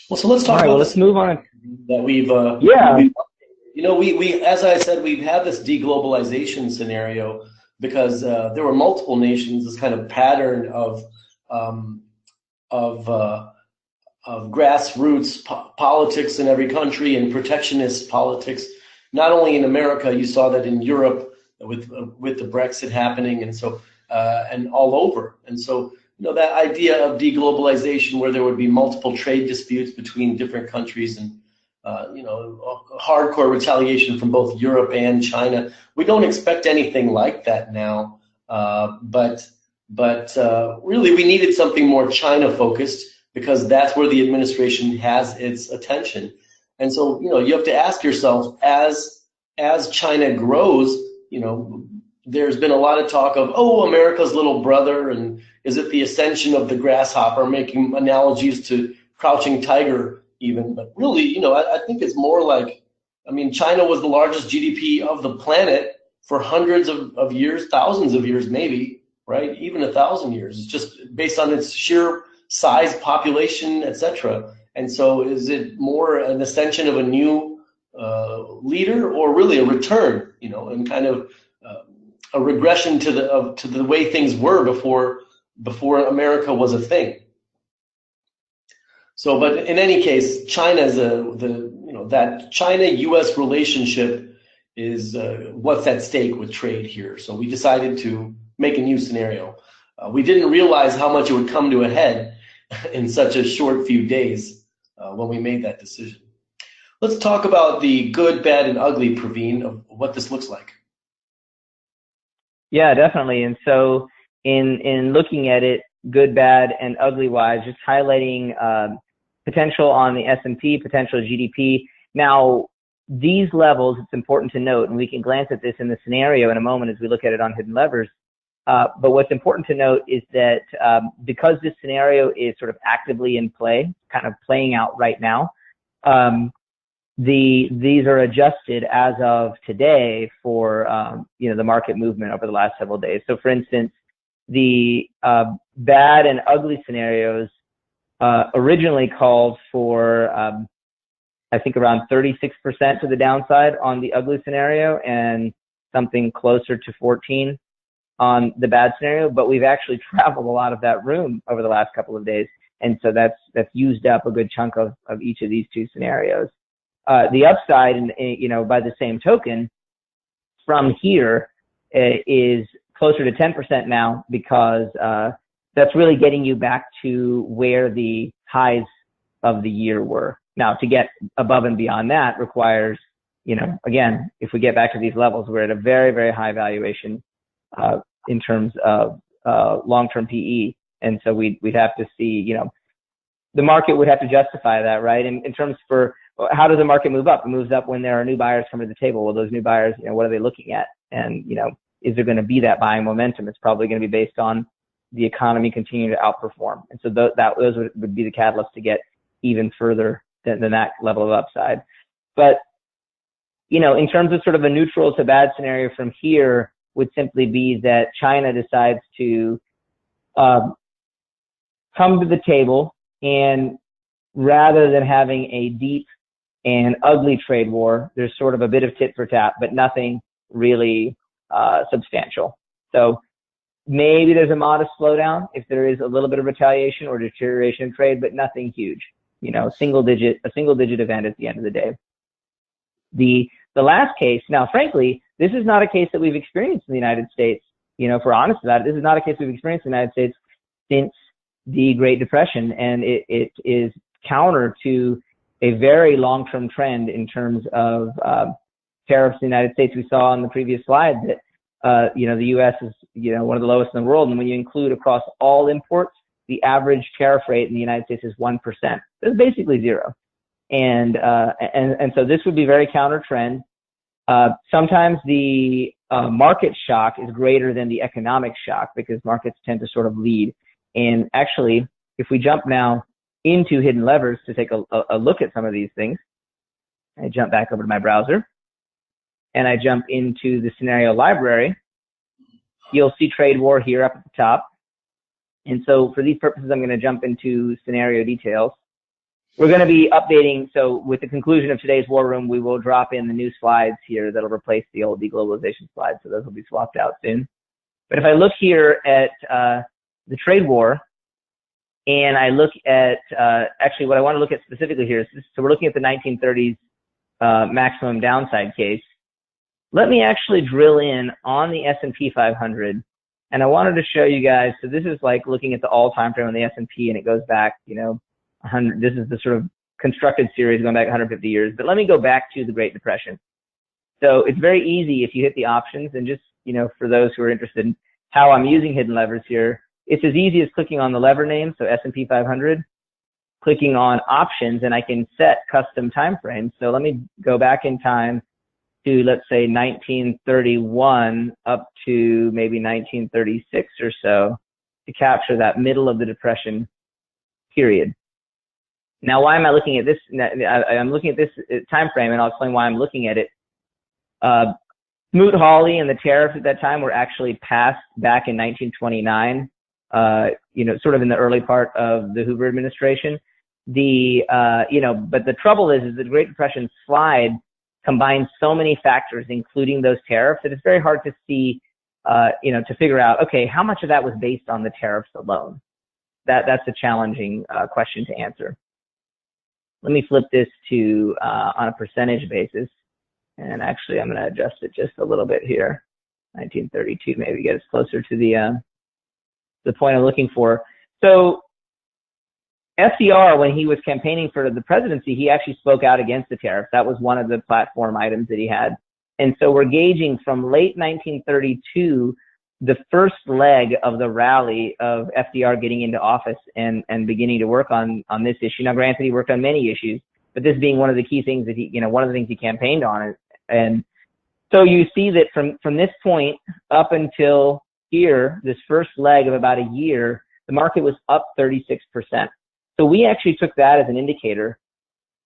Well, so let's talk about let's move on. That we've, we as I said, we've had this deglobalization scenario because there were multiple nations, this kind of pattern of grassroots politics in every country and protectionist politics. Not only in America, you saw that in Europe with the Brexit happening, and so and all over. And so that idea of deglobalization, where there would be multiple trade disputes between different countries, and hardcore retaliation from both Europe and China. We don't expect anything like that now, but really we needed something more China focused because that's where the administration has its attention. And so, you have to ask yourself, as China grows, there's been a lot of talk of, America's little brother, and is it the ascension of the grasshopper, making analogies to Crouching Tiger even. But really, I think it's more like, China was the largest GDP of the planet for hundreds of years, thousands of years maybe, right? Even 1,000 years. It's just based on its sheer size, population, etc. And so is it more an ascension of a new leader, or really a return, and kind of a regression to the way things were before America was a thing? So, but in any case, China's that China-U.S. relationship is what's at stake with trade here. So we decided to make a new scenario. We didn't realize how much it would come to a head in such a short few days when we made that decision. Let's talk about the good, bad, and ugly, Praveen, of what this looks like. Yeah, definitely. And so in looking at it, good, bad, and ugly wise, just highlighting potential on the S&P, potential GDP. Now, these levels, it's important to note, and we can glance at this in the scenario in a moment as we look at it on hidden levers. But what's important to note is that because this scenario is sort of actively in play, kind of playing out right now, these are adjusted as of today for the market movement over the last several days. So, for instance, the bad and ugly scenarios originally called for I think around 36% to the downside on the ugly scenario and something closer to 14 on the bad scenario, but we've actually traveled a lot of that room over the last couple of days, and so that's used up a good chunk of each of these two scenarios. The upside, and by the same token, from here is closer to 10% now, because that's really getting you back to where the highs of the year were. Now, to get above and beyond that requires, again, if we get back to these levels, we're at a very, very high valuation in terms of long-term PE. And so we'd have to see, the market would have to justify that, right? In terms for how does the market move up? It moves up when there are new buyers coming to the table. Well, those new buyers, what are they looking at? And, is there going to be that buying momentum? It's probably going to be based on the economy continuing to outperform. And so those would be the catalyst to get even further than that level of upside. But, in terms of sort of a neutral to bad scenario from here would simply be that China decides to come to the table, and rather than having a deep and ugly trade war, there's sort of a bit of tit for tat, but nothing really substantial. So maybe there's a modest slowdown if there is a little bit of retaliation or deterioration in trade, but nothing huge. A single digit event at the end of the day. The last case, now frankly, this is not a case that we've experienced in the United States. If we're honest about it, this is not a case we've experienced in the United States since the Great Depression, and it is counter to a very long-term trend in terms of tariffs in the United States. We saw on the previous slide that the U.S. is one of the lowest in the world, and when you include across all imports, the average tariff rate in the United States is 1%. It's basically zero, and so this would be very counter trend. Sometimes the market shock is greater than the economic shock because markets tend to sort of lead. And actually, if we jump now into hidden levers to take a look at some of these things, I jump back over to my browser and I jump into the scenario library, you'll see trade war here up at the top. And so for these purposes, I'm going to jump into scenario details. We're going to be updating. So with the conclusion of today's war room, we will drop in the new slides here that'll replace the old deglobalization slides. So those will be swapped out soon. But if I look here at the trade war, and I look at, actually what I want to look at specifically here is this, so we're looking at the 1930s maximum downside case. Let me actually drill in on the S&P 500, and I wanted to show you guys, so this is like looking at the all-time frame on the S&P, and it goes back, 100, this is the sort of constructed series going back 150 years. But let me go back to the Great Depression. So it's very easy if you hit the options, and just, for those who are interested in how I'm using hidden levers here, it's as easy as clicking on the lever name, so S&P 500, clicking on options, and I can set custom time frames. So let me go back in time to, let's say, 1931 up to maybe 1936 or so to capture that middle of the Depression period. Now, why am I looking at this? I'm looking at this time frame, and I'll explain why I'm looking at it. Smoot-Hawley and the tariffs at that time were actually passed back in 1929, sort of in the early part of the Hoover administration. But the trouble is the Great Depression slide combines so many factors, including those tariffs, that it's very hard to see, to figure out, okay, how much of that was based on the tariffs alone? That's a challenging question to answer. Let me flip this to on a percentage basis. And actually, I'm going to adjust it just a little bit here. 1932, maybe get us closer to the point I'm looking for. So FDR, when he was campaigning for the presidency, he actually spoke out against the tariffs. That was one of the platform items that he had. And so we're gauging from late 1932, the first leg of the rally of FDR getting into office and beginning to work on this issue. Now, granted, he worked on many issues, but this being one of the key things that one of the things he campaigned on. And so you see that from this point up until here, this first leg of about a year, the market was up 36%. So we actually took that as an indicator,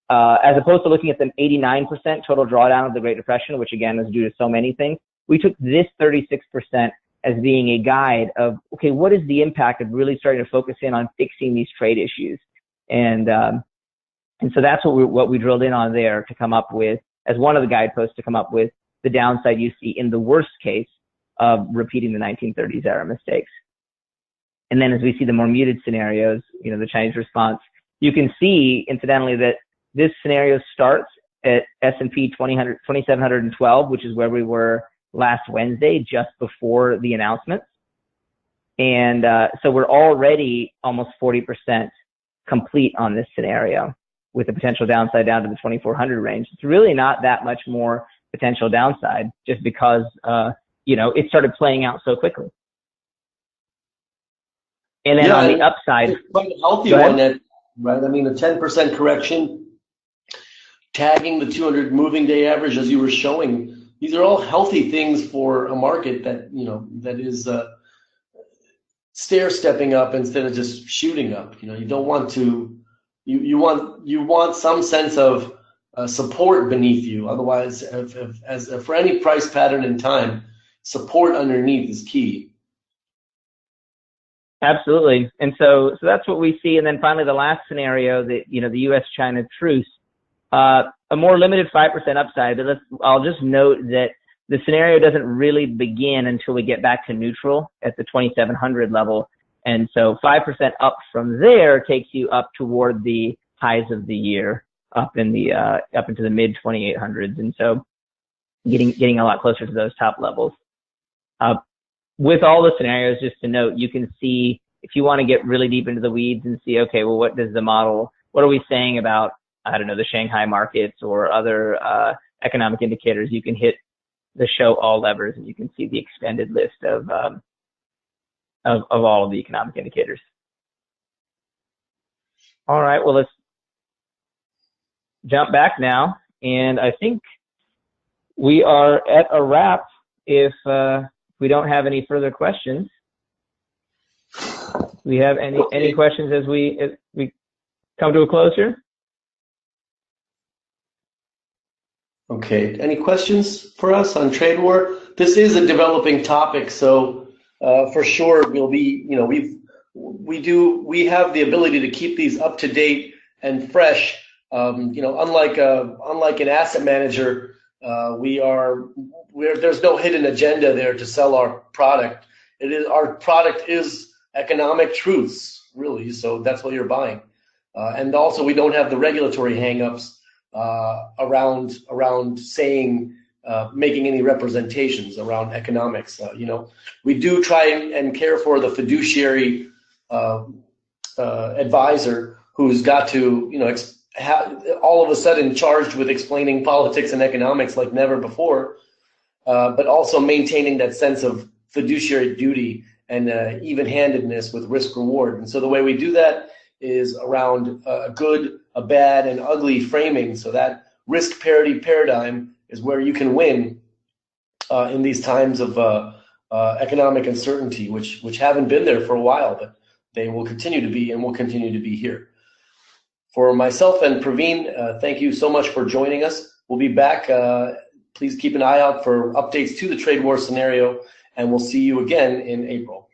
as opposed to looking at the 89% total drawdown of the Great Depression, which again was due to so many things. We took this 36% as being a guide of, okay, what is the impact of really starting to focus in on fixing these trade issues? And so that's what we drilled in on there to come up with, as one of the guideposts, to come up with the downside you see in the worst case of repeating the 1930s era mistakes. And then as we see the more muted scenarios, the Chinese response, you can see, incidentally, that this scenario starts at S&P 2712, which is where we were last Wednesday, just before the announcement. And so we're already almost 40% complete on this scenario, with the potential downside down to the 2400 range. It's really not that much more potential downside, just because it started playing out so quickly. And then on the upside, it's quite a healthy one, right? I mean, a 10% correction, tagging the 200 moving day average, as you were showing. These are all healthy things for a market that that is stair stepping up instead of just shooting up. You don't want to. You want some sense of support beneath you. Otherwise, for any price pattern in time, support underneath is key. Absolutely. And so that's what we see. And then finally, the last scenario, the U.S.-China truce, a more limited 5% upside. But I'll just note that the scenario doesn't really begin until we get back to neutral at the 2700 level. And so 5% up from there takes you up toward the highs of the year, up into the mid 2800s. And so getting a lot closer to those top levels. With all the scenarios, just to note, you can see, if you want to get really deep into the weeds and see, okay, well, what are we saying about, I don't know, the Shanghai markets or other economic indicators? You can hit the show all levers, and you can see the extended list of all of the economic indicators. All right, well, let's jump back now, and I think we are at a wrap if we don't have any further questions. Do we have any questions as we come to a close here? Okay, any questions for us on trade war? This is a developing topic, so for sure we'll be, we have the ability to keep these up to date and fresh. Unlike an asset manager, there's no hidden agenda there to sell our product. Our product is economic truths, really. So that's what you're buying, and also we don't have the regulatory hangups around saying, making any representations around economics. We do try and care for the fiduciary advisor who's got to all of a sudden charged with explaining politics and economics like never before, but also maintaining that sense of fiduciary duty and even-handedness with risk-reward. And so the way we do that is around a good, a bad, and ugly framing. So that risk parity paradigm is where you can win in these times of economic uncertainty, which haven't been there for a while, but they will continue to be and will continue to be here. For myself and Praveen, thank you so much for joining us. We'll be back. Please keep an eye out for updates to the trade war scenario, and we'll see you again in April.